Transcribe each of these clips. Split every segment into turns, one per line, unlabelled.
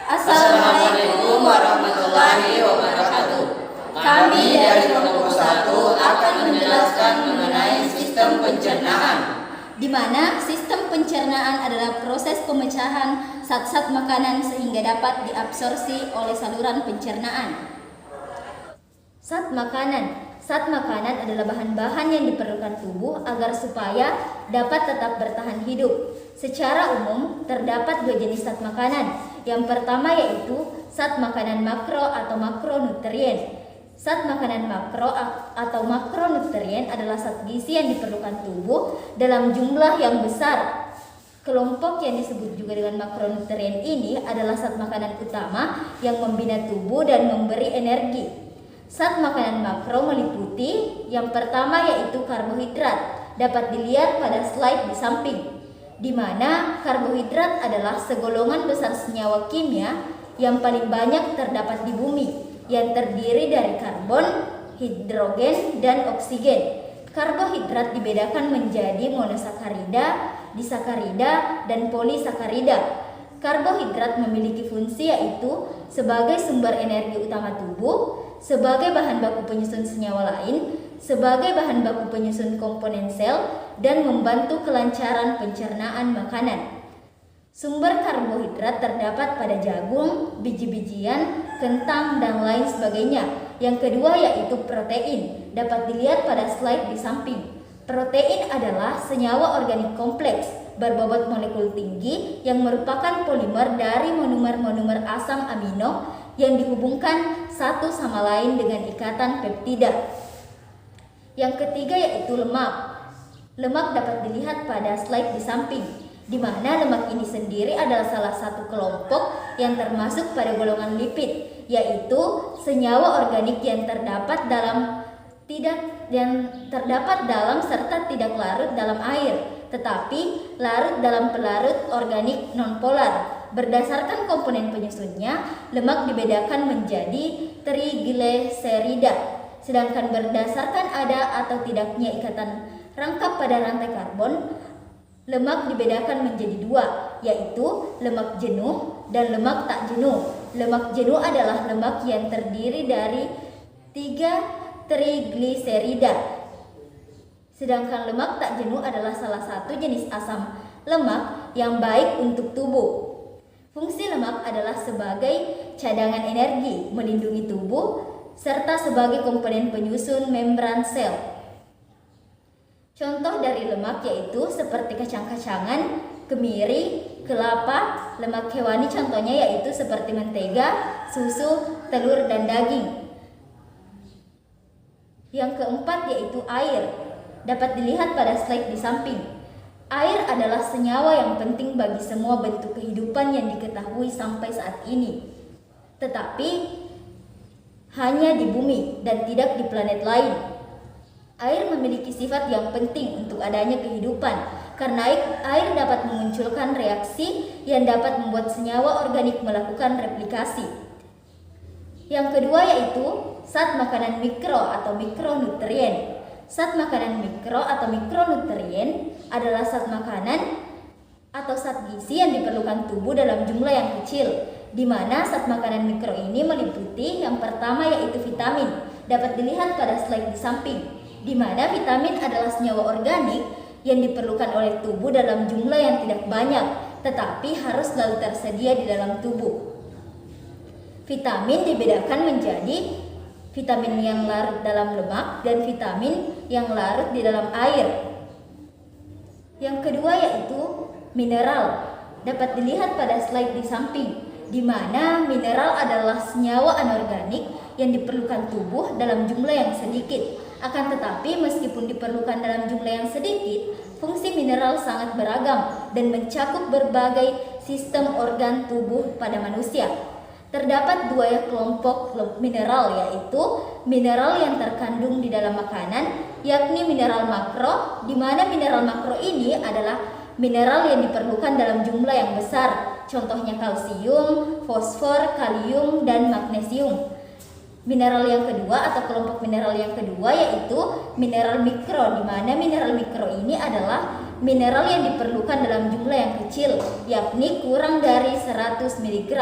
Assalamualaikum warahmatullahi wabarakatuh. Kami dari kelompok 1 akan menjelaskan mengenai sistem pencernaan,
di mana sistem pencernaan adalah proses pemecahan zat-zat makanan sehingga dapat diabsorpsi oleh saluran pencernaan. Zat makanan adalah bahan-bahan yang diperlukan tubuh agar supaya dapat tetap bertahan hidup. Secara umum, terdapat dua jenis zat makanan. Yang pertama yaitu zat makanan makro atau makronutrien. Zat makanan makro atau makronutrien adalah zat gizi yang diperlukan tubuh dalam jumlah yang besar. Kelompok yang disebut juga dengan makronutrien ini adalah zat makanan utama yang membina tubuh dan memberi energi. Zat makanan makro meliputi yang pertama yaitu karbohidrat, dapat dilihat pada slide di samping, di mana karbohidrat adalah segolongan besar senyawa kimia yang paling banyak terdapat di bumi, yang terdiri dari karbon, hidrogen, dan oksigen. Karbohidrat dibedakan menjadi monosakarida, disakarida, dan polisakarida. Karbohidrat memiliki fungsi yaitu sebagai sumber energi utama tubuh, sebagai bahan baku penyusun senyawa lain, sebagai bahan baku penyusun komponen sel, dan membantu kelancaran pencernaan makanan. Sumber karbohidrat terdapat pada jagung, biji-bijian, kentang, dan lain sebagainya. Yang kedua yaitu protein, dapat dilihat pada slide di samping. Protein adalah senyawa organik kompleks berbobot molekul tinggi yang merupakan polimer dari monomer-monomer asam amino yang dihubungkan satu sama lain dengan ikatan peptida. Yang ketiga yaitu lemak. Lemak dapat dilihat pada slide di samping, di mana lemak ini sendiri adalah salah satu kelompok yang termasuk pada golongan lipid, yaitu senyawa organik yang terdapat dalam serta tidak larut dalam air, tetapi larut dalam pelarut organik nonpolar. Berdasarkan komponen penyusunnya, lemak dibedakan menjadi trigliserida, sedangkan berdasarkan ada atau tidaknya ikatan rangkap pada rantai karbon, lemak dibedakan menjadi dua, yaitu lemak jenuh dan lemak tak jenuh. Lemak jenuh adalah lemak yang terdiri dari 3 trigliserida, sedangkan lemak tak jenuh adalah salah satu jenis asam lemak yang baik untuk tubuh. Fungsi lemak adalah sebagai cadangan energi, melindungi tubuh, serta sebagai komponen penyusun membran sel. Contoh dari lemak yaitu seperti kacang-kacangan, kemiri, kelapa. Lemak hewani contohnya yaitu seperti mentega, susu, telur, dan daging. Yang keempat yaitu air, dapat dilihat pada slide di samping. Air adalah senyawa yang penting bagi semua bentuk kehidupan yang diketahui sampai saat ini, tetapi hanya di bumi dan tidak di planet lain. Air memiliki sifat yang penting untuk adanya kehidupan, karena air dapat memunculkan reaksi yang dapat membuat senyawa organik melakukan replikasi. Yang kedua yaitu zat makanan mikro atau mikronutrien. Zat makanan mikro atau mikronutrien adalah zat makanan atau zat gizi yang diperlukan tubuh dalam jumlah yang kecil, di mana zat makanan mikro ini meliputi yang pertama yaitu vitamin, dapat dilihat pada slide di samping, di mana vitamin adalah senyawa organik yang diperlukan oleh tubuh dalam jumlah yang tidak banyak, tetapi harus selalu tersedia di dalam tubuh. Vitamin dibedakan menjadi vitamin yang larut dalam lemak dan vitamin yang larut di dalam air. Yang kedua yaitu mineral, dapat dilihat pada slide di samping, di mana mineral adalah senyawa anorganik yang diperlukan tubuh dalam jumlah yang sedikit. Akan tetapi meskipun diperlukan dalam jumlah yang sedikit, fungsi mineral sangat beragam dan mencakup berbagai sistem organ tubuh pada manusia. Terdapat dua kelompok mineral, yaitu mineral yang terkandung di dalam makanan, yakni mineral makro, di mana mineral makro ini adalah mineral yang diperlukan dalam jumlah yang besar, contohnya kalsium, fosfor, kalium, dan magnesium. Mineral yang kedua atau kelompok mineral yang kedua yaitu mineral mikro, di mana mineral mikro ini adalah mineral yang diperlukan dalam jumlah yang kecil, yakni kurang dari 100 mg.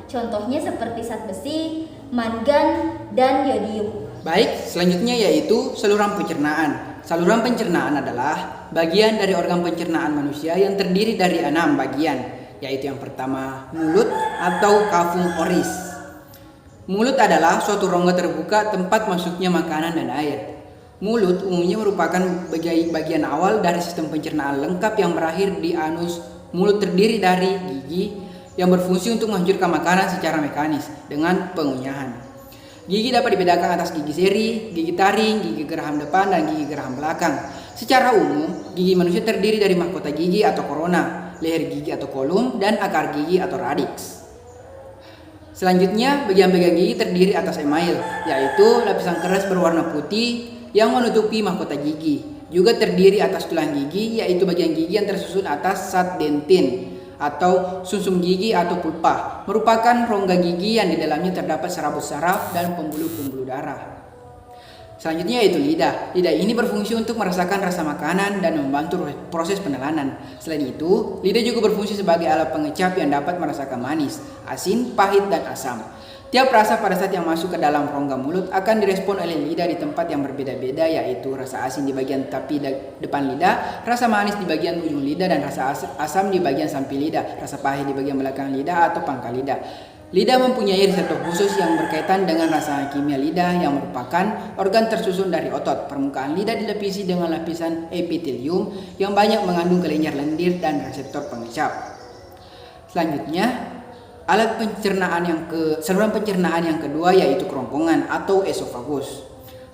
Contohnya seperti zat besi, mangan, dan yodium.
Baik, selanjutnya yaitu saluran pencernaan. Saluran pencernaan adalah bagian dari organ pencernaan manusia yang terdiri dari 6 bagian, yaitu yang pertama mulut atau kafung oris. Mulut adalah suatu rongga terbuka tempat masuknya makanan dan air. Mulut umumnya merupakan bagian awal dari sistem pencernaan lengkap yang berakhir di anus. Mulut terdiri dari gigi yang berfungsi untuk menghancurkan makanan secara mekanis dengan pengunyahan. Gigi dapat dibedakan atas gigi seri, gigi taring, gigi geraham depan, dan gigi geraham belakang. Secara umum, gigi manusia terdiri dari mahkota gigi atau korona, leher gigi atau kolum, dan akar gigi atau radix. Selanjutnya, bagian-bagian gigi terdiri atas email, yaitu lapisan keras berwarna putih yang menutupi mahkota gigi. Juga terdiri atas tulang gigi, yaitu bagian gigi yang tersusun atas zat dentin atau sumsum gigi atau pulpa, merupakan rongga gigi yang di dalamnya terdapat serabut saraf dan pembuluh-pembuluh darah. Selanjutnya yaitu lidah. Lidah ini berfungsi untuk merasakan rasa makanan dan membantu proses penelanan. Selain itu, lidah juga berfungsi sebagai alat pengecap yang dapat merasakan manis, asin, pahit, dan asam. Tiap rasa pada saat yang masuk ke dalam rongga mulut akan direspon oleh lidah di tempat yang berbeda-beda, yaitu rasa asin di bagian tepi depan lidah, rasa manis di bagian ujung lidah, dan rasa asam di bagian samping lidah, rasa pahit di bagian belakang lidah atau pangkal lidah. Lidah mempunyai reseptor khusus yang berkaitan dengan rasa kimia lidah yang merupakan organ tersusun dari otot. Permukaan lidah dilapisi dengan lapisan epitelium yang banyak mengandung kelenjar lendir dan reseptor pengecap. Selanjutnya, saluran pencernaan yang kedua yaitu kerongkongan atau esofagus.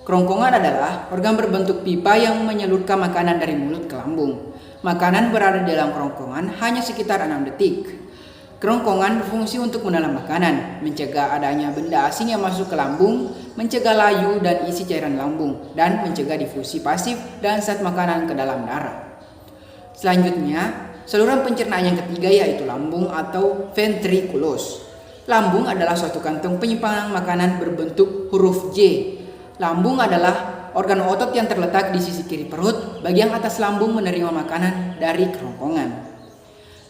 Kerongkongan adalah organ berbentuk pipa yang menyalurkan makanan dari mulut ke lambung. Makanan berada di dalam kerongkongan hanya sekitar 6 detik. Kerongkongan berfungsi untuk menelan makanan, mencegah adanya benda asing yang masuk ke lambung, mencegah layu dan isi cairan lambung, dan mencegah difusi pasif dan zat makanan ke dalam darah. Selanjutnya, saluran pencernaan yang ketiga yaitu lambung atau ventriculus. Lambung adalah suatu kantong penyimpanan makanan berbentuk huruf J. Lambung adalah organ otot yang terletak di sisi kiri perut. Bagian atas lambung menerima makanan dari kerongkongan.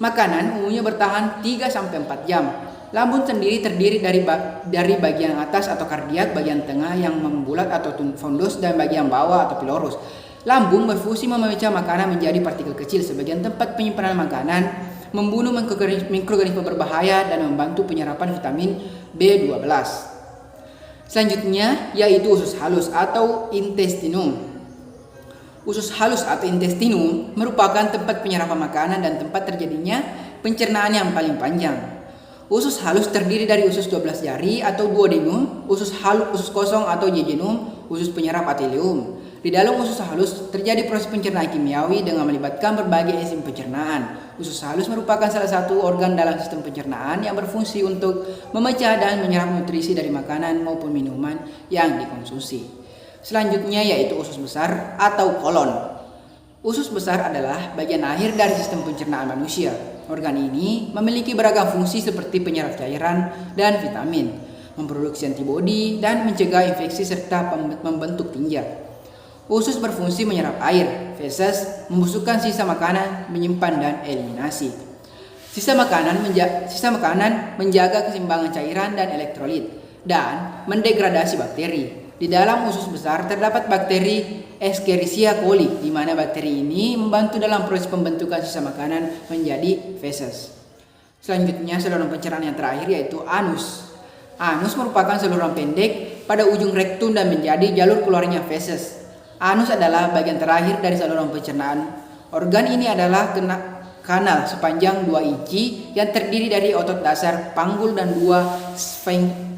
Makanan umumnya bertahan 3-4 jam. Lambung sendiri terdiri dari bagian atas atau kardiak, bagian tengah yang membulat atau fundus, dan bagian bawah atau pilorus. Lambung berfungsi memecah makanan menjadi partikel kecil sebagai tempat penyimpanan makanan, membunuh mikroorganisme berbahaya, dan membantu penyerapan vitamin B12. Selanjutnya yaitu usus halus atau intestinum. Usus halus atau intestinum merupakan tempat penyerapan makanan dan tempat terjadinya pencernaan yang paling panjang. Usus halus terdiri dari usus 12 jari atau duodenum, usus kosong atau jejunum, usus penyerap atau ileum. Di dalam usus halus terjadi proses pencernaan kimiawi dengan melibatkan berbagai enzim pencernaan. Usus halus merupakan salah satu organ dalam sistem pencernaan yang berfungsi untuk memecah dan menyerap nutrisi dari makanan maupun minuman yang dikonsumsi. Selanjutnya yaitu usus besar atau kolon. Usus besar adalah bagian akhir dari sistem pencernaan manusia. Organ ini memiliki beragam fungsi seperti penyerap cairan dan vitamin, memproduksi antibodi, dan mencegah infeksi serta membentuk tinja. Usus berfungsi menyerap air, feses, membusukkan sisa makanan, menyimpan, dan eliminasi. Sisa makanan menjaga keseimbangan cairan dan elektrolit, dan mendegradasi bakteri. Di dalam usus besar terdapat bakteri Escherichia coli, di mana bakteri ini membantu dalam proses pembentukan sisa makanan menjadi feses. Selanjutnya, saluran pencernaan yang terakhir yaitu anus. Anus merupakan saluran pendek pada ujung rektum dan menjadi jalur keluarnya feses. Anus adalah bagian terakhir dari saluran pencernaan. Organ ini adalah kanal sepanjang 2 inci yang terdiri dari otot dasar panggul dan 2 sphincter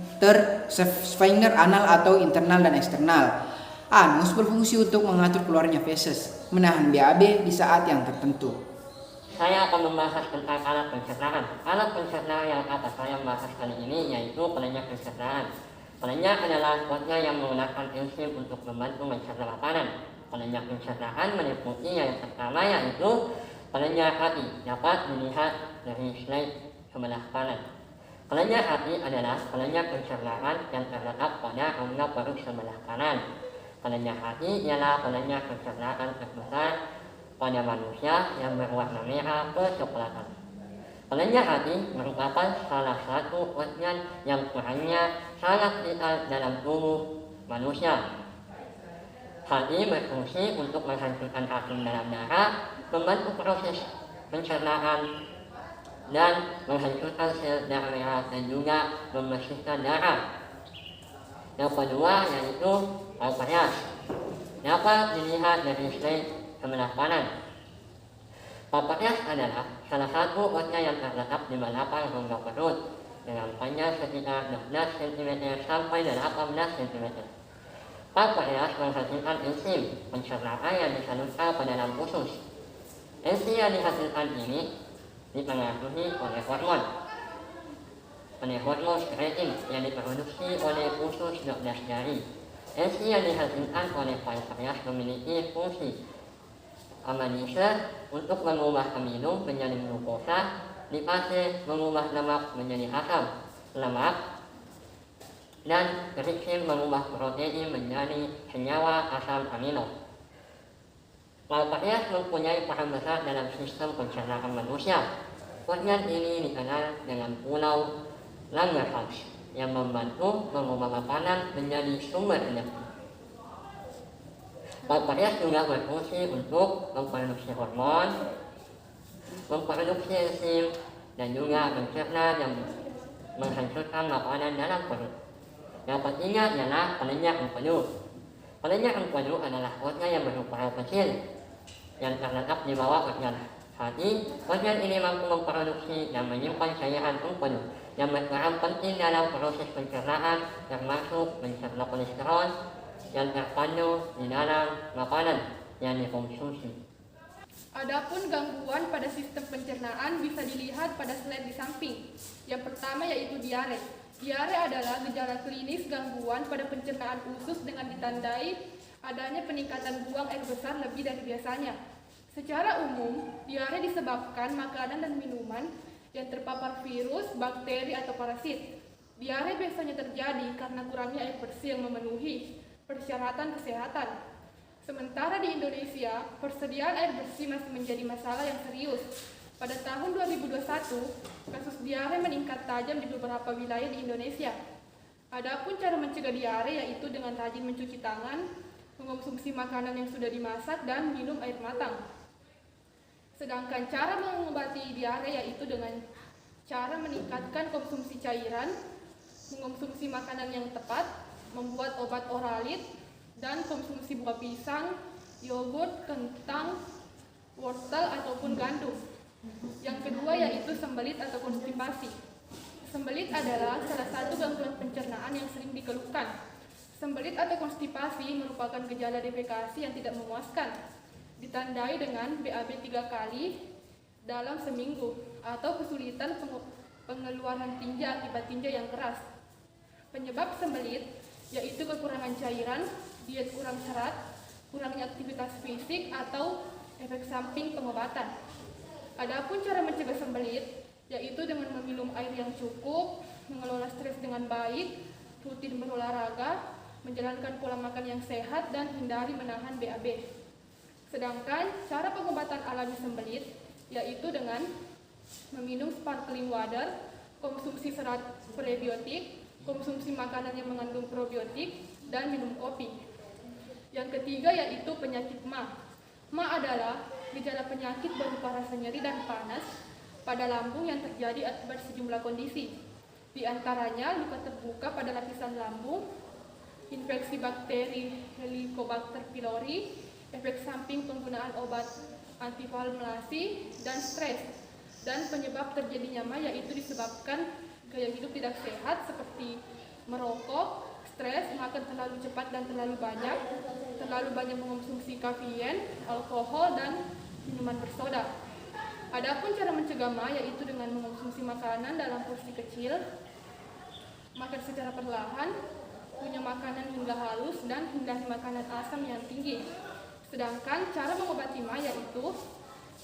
anal atau internal dan eksternal. Anus berfungsi untuk mengatur keluarnya feses, menahan BAB di saat yang tertentu.
Saya akan membahas tentang alat pencernaan. Alat pencernaan yang akan saya bahas kali ini yaitu kelenjar pencernaan. Kelenjar adalah zat yang menggunakan enzim untuk membantu mencerna makanan. Kelenjar pencernaan meliputi yang pertama yaitu kelenjar hati, dapat dilihat dari slide sebelah kanan. Kelenjar hati adalah kelenjar pencernaan yang terletak pada rongga perut sebelah kanan. Kelenjar hati ialah kelenjar pencernaan terbesar pada manusia yang berwarna merah kecoklatan. Kelenjar hati merupakan salah satu organ yang perannya sangat vital dalam tubuh manusia. Hati berfungsi untuk menghancurkan racun dalam darah, membantu proses pencernaan, dan menghancurkan sel darah merah dan juga membersihkan darah. Yang kedua yaitu pankreas. Dapat dilihat dari slide sebelah kanan. Pankreas adalah salah satu organ yang terletak di belakang rongga perut dengan panjang sekitar 12 cm sampai 18 cm. Pankreas menghasilkan enzim pencernaan yang disalurkan ke dalam usus. Enzim yang dihasilkan ini dipengaruhi oleh hormon sekretin yang diproduksi oleh usus 12 jari. Enzim yang dihasilkan oleh pankreas memiliki fungsi amilase untuk mengubah amino menjadi glukosa, lipase mengubah lemak menjadi asam lemak, dan tripsin mengubah protein menjadi senyawa asam amino. Pankreas mempunyai peran besar dalam sistem pencernaan manusia. Organ ini dikenal dengan pulau Langerhans yang membantu mengubah makanan menjadi sumber energi. Pankreas juga berfungsi untuk memproduksi hormon, memproduksi enzim, dan juga mencerna dan menghancurkan makanan dalam perut. Yang ketiga ialah kelenjar empedu. Kelenjar empedu adalah organ yang berukuran kecil yang terletak di bawah organ hati. Organ ini mampu memproduksi dan menyimpan cairan empedu yang berperan penting dalam proses pencernaan, termasuk mencerna kolesterol yang terkandung di dalam makanan yang dikonsumsi.
Adapun gangguan pada sistem pencernaan bisa dilihat pada slide di samping. Yang pertama yaitu diare. Diare adalah gejala klinis gangguan pada pencernaan usus dengan ditandai adanya peningkatan buang air besar lebih dari biasanya. Secara umum, diare disebabkan makanan dan minuman yang terpapar virus, bakteri, atau parasit. Diare biasanya terjadi karena kurangnya air bersih yang memenuhi persyaratan kesehatan. Sementara di Indonesia, persediaan air bersih masih menjadi masalah yang serius. Pada tahun 2021, kasus diare meningkat tajam di beberapa wilayah di Indonesia. Adapun cara mencegah diare yaitu dengan rajin mencuci tangan, mengonsumsi makanan yang sudah dimasak, dan minum air matang. Sedangkan cara mengobati diare yaitu dengan cara meningkatkan konsumsi cairan, mengonsumsi makanan yang tepat, membuat obat oralit, dan konsumsi buah pisang, yogurt, kentang, wortel, ataupun gandum. Yang kedua yaitu sembelit atau konstipasi. Sembelit adalah salah satu gangguan pencernaan yang sering dikeluhkan. Sembelit atau konstipasi merupakan gejala defekasi yang tidak memuaskan, ditandai dengan BAB 3 kali dalam seminggu, atau kesulitan pengeluaran tinja akibat tinja yang keras. Penyebab sembelit yaitu kekurangan cairan, diet kurang serat, kurangnya aktivitas fisik, atau efek samping pengobatan. Adapun cara mencegah sembelit yaitu dengan meminum air yang cukup, mengelola stres dengan baik, rutin berolahraga, menjalankan pola makan yang sehat, dan hindari menahan BAB. Sedangkan cara pengobatan alami sembelit yaitu dengan meminum sparkling water, konsumsi serat prebiotik, konsumsi makanan yang mengandung probiotik, dan minum kopi. Yang ketiga yaitu penyakit MA. MA adalah gejala penyakit berupa rasa nyeri dan panas pada lambung yang terjadi akibat sejumlah kondisi. Di antaranya luka terbuka pada lapisan lambung, infeksi bakteri Helicobacter pylori, efek samping penggunaan obat antiinflamasi, dan stres. Dan penyebab terjadinya MA yaitu disebabkan gaya hidup tidak sehat seperti merokok, stres, makan terlalu cepat dan terlalu banyak mengonsumsi kafein, alkohol, dan minuman bersoda. Adapun cara mencegah MA yaitu dengan mengonsumsi makanan dalam porsi kecil, makan secara perlahan, punya makanan hingga halus, dan hindari makanan asam yang tinggi. Sedangkan cara mengobati MA yaitu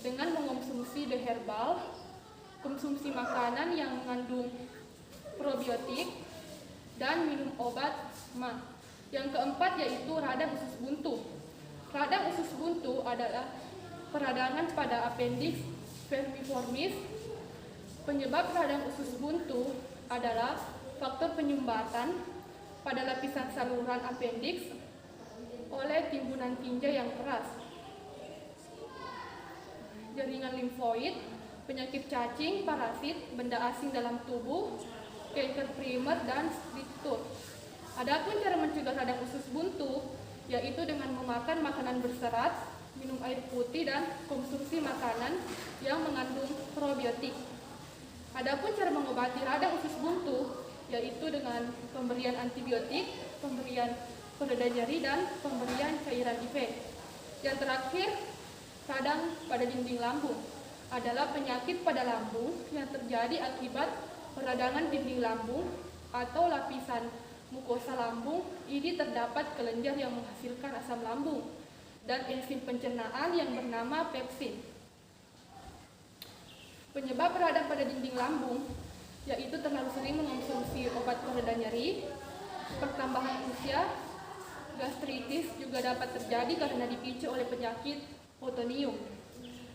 dengan mengonsumsi the herbal, konsumsi makanan yang mengandung probiotik, dan minum obat MA. Yang keempat yaitu radang usus buntu. Radang usus buntu adalah peradangan pada appendix vermiformis Penyebab radang usus buntu adalah faktor penyumbatan pada lapisan saluran apendiks oleh timbunan tinja yang keras, jaringan limfoid, penyakit cacing, parasit, benda asing dalam tubuh, kanker primer, dan struktur. Adapun cara mencegah radang usus buntu yaitu dengan memakan makanan berserat, minum air putih, dan konsumsi makanan yang mengandung probiotik. Adapun cara mengobati radang usus buntu yaitu dengan pemberian antibiotik, pemberian pereda nyeri, dan pemberian cairan IV. Yang terakhir, radang pada dinding lambung adalah penyakit pada lambung yang terjadi akibat peradangan dinding lambung atau lapisan mukosa lambung. Ini terdapat kelenjar yang menghasilkan asam lambung dan enzim pencernaan yang bernama pepsin. Penyebab radang pada dinding lambung yaitu terlalu sering mengonsumsi obat pereda nyeri, pertambahan usia, gastritis juga dapat terjadi karena dipicu oleh penyakit autoimun,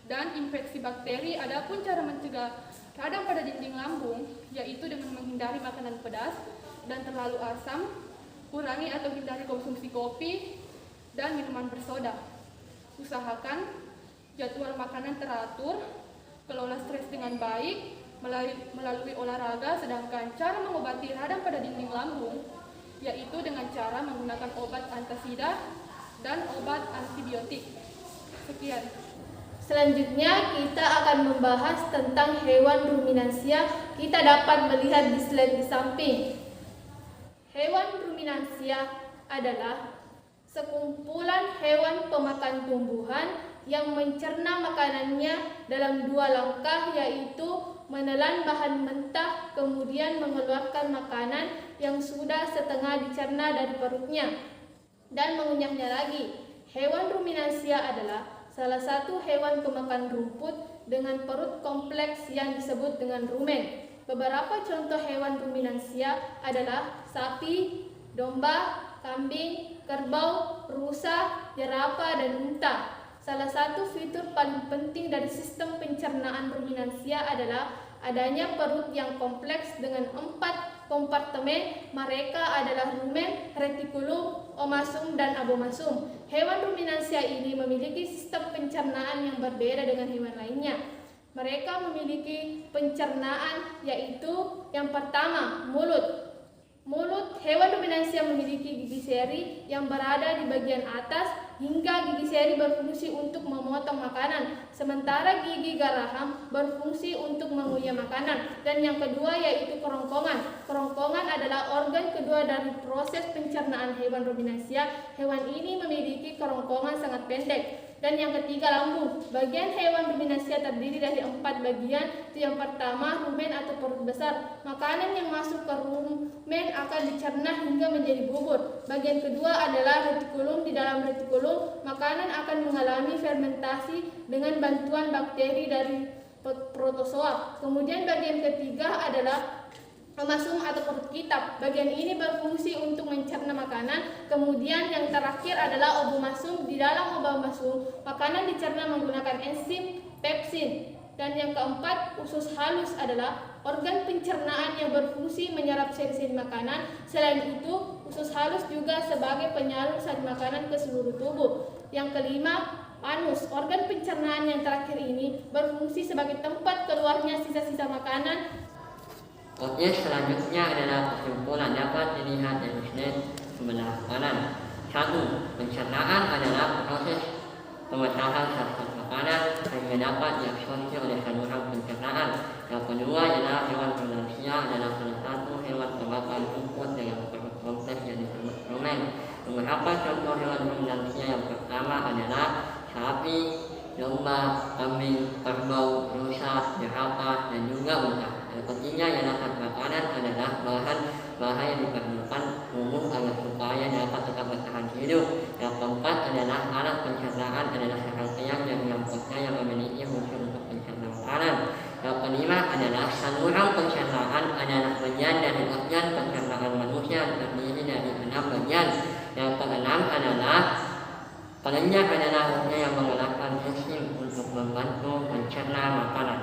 dan infeksi bakteri. Adapun cara mencegah radang pada dinding lambung yaitu dengan menghindari makanan pedas dan terlalu asam, kurangi atau hindari konsumsi kopi dan minuman bersoda. Usahakan jadwal makanan teratur, kelola stres dengan baik melalui olahraga. Sedangkan cara mengobati radang pada dinding lambung yaitu dengan cara menggunakan obat antasida dan obat antibiotik. Sekian.
Selanjutnya kita akan membahas tentang hewan ruminansia. Kita dapat melihat di slide di samping. Hewan ruminansia adalah sekumpulan hewan pemakan tumbuhan yang mencerna makanannya dalam 2 langkah, yaitu menelan bahan mentah kemudian mengeluarkan makanan yang sudah setengah dicerna dari perutnya dan mengunyahnya lagi. Hewan ruminansia adalah salah satu hewan pemakan rumput dengan perut kompleks yang disebut dengan rumen. Beberapa contoh hewan ruminansia adalah sapi, domba, kambing, kerbau, rusa, jerapah, dan unta. Salah satu fitur paling penting dari sistem pencernaan ruminansia adalah adanya perut yang kompleks dengan 4 kompartemen. Mereka adalah rumen, retikulum, omasum, dan abomasum. Hewan ruminansia ini memiliki sistem pencernaan yang berbeda dengan hewan lainnya. Mereka memiliki pencernaan yaitu yang pertama, mulut. Hewan ruminansia memiliki gigi seri yang berada di bagian atas hingga gigi seri berfungsi untuk memotong makanan, sementara gigi garaham berfungsi untuk mengunyah makanan. Dan yang kedua yaitu kerongkongan. Kerongkongan adalah organ kedua dari proses pencernaan hewan ruminansia. Hewan ini memiliki kerongkongan sangat pendek. Dan yang ketiga, lambung. Bagian hewan ruminansia terdiri dari 4 bagian. Yang pertama, rumen atau perut besar. Makanan yang masuk ke rumen akan dicerna hingga menjadi bubur. Bagian kedua adalah retikulum. Di dalam retikulum, makanan akan mengalami fermentasi dengan bantuan bakteri dari protozoa. Kemudian bagian ketiga adalah omasum atau perut kitab. Bagian ini berfungsi untuk mencerna makanan. Kemudian yang terakhir adalah obomasum. Di dalam obomasum, makanan dicerna menggunakan enzim pepsin. Dan yang keempat, usus halus adalah organ pencernaan yang berfungsi menyerap sel-sel makanan. Selain itu, usus halus juga sebagai penyalur sari makanan ke seluruh tubuh. Yang kelima, anus. Organ pencernaan yang terakhir ini berfungsi sebagai tempat keluarnya sisa-sisa makanan.
Oke, selanjutnya adalah kesimpulan dapat dilihat dari slide sebelah kanan. 1. Pencernaan adalah proses pemecahan zat-zat makanan sehingga dapat diabsorpsi oleh saluran pencernaan. Yang kedua adalah hewan ruminansia adalah salah satu hewan pemakan rumput dengan perut kompleks yang disebut rumen. Beberapa contoh hewan ruminansia yang pertama adalah sapi, domba, kambing, kerbau, rusa, jerapah, dan juga unta. Yang ketiga ialah zat makanan adalah bahan yang diperlukan tubuh agar supaya dapat tetap bertahan hidup. Yang keempat adalah alat pencernaan adalah serangkaian dari lampotnya yang memiliki fungsi untuk mencerna makanan. Yang kelima adalah saluran pencernaan adalah bagian dari organ pencernaan manusia terdiri dari 6 bagian. Yang keenam adalah kelenjar adalah organ yang mengeluarkan enzim untuk membantu mencerna makanan.